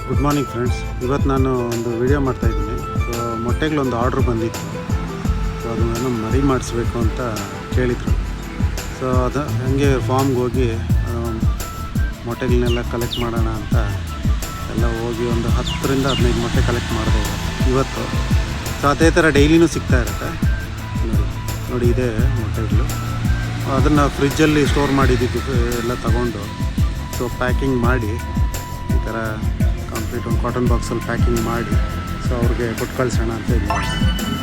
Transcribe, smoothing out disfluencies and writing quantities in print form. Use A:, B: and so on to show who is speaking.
A: Good morning friends. ಇವತ್ತು ನಾನು ಒಂದು ವಿಡಿಯೋ ಮಾಡ್ತಾಯಿದ್ದೀನಿ. ಸೊ ಮೊಟ್ಟೆಗಳೊಂದು ಆರ್ಡ್ರ್ ಬಂದಿತ್ತು. ಸೊ ಅದನ್ನು ಮರಿ ಮಾಡಿಸ್ಬೇಕು ಅಂತ ಕೇಳಿದರು. ಸೊ ಅದು ಹಂಗೆ ಫಾರ್ಮ್ಗೆ ಹೋಗಿ ಮೊಟ್ಟೆಗಳನ್ನೆಲ್ಲ ಕಲೆಕ್ಟ್ ಮಾಡೋಣ ಅಂತ ಎಲ್ಲ ಹೋಗಿ ಒಂದು 10ರಿಂದ 15 ಮೊಟ್ಟೆ ಕಲೆಕ್ಟ್ ಮಾಡಿದೆ ಇವತ್ತು. ಸೊ ಅದೇ ಥರ ಡೈಲಿನೂ ಸಿಗ್ತಾ ಇರುತ್ತೆ. ನೋಡಿ ಇದೇ ಮೊಟ್ಟೆಗಳು. ಅದನ್ನು ಫ್ರಿಜ್ಜಲ್ಲಿ ಸ್ಟೋರ್ ಮಾಡಿದ್ದು ಎಲ್ಲ ತಗೊಂಡು ಸೊ ಪ್ಯಾಕಿಂಗ್ ಮಾಡಿ ಈ ಥರ ಕಂಪ್ಲೀಟ್ ಒಂದು ಕಾಟನ್ ಬಾಕ್ಸಲ್ಲಿ ಪ್ಯಾಕಿಂಗ್ ಮಾಡಿ ಸೊ ಅವ್ರಿಗೆ ಕೊಟ್ಟು ಕಳಿಸೋಣ ಅಂತ ಇದು ಮಾಡ್ತೀನಿ.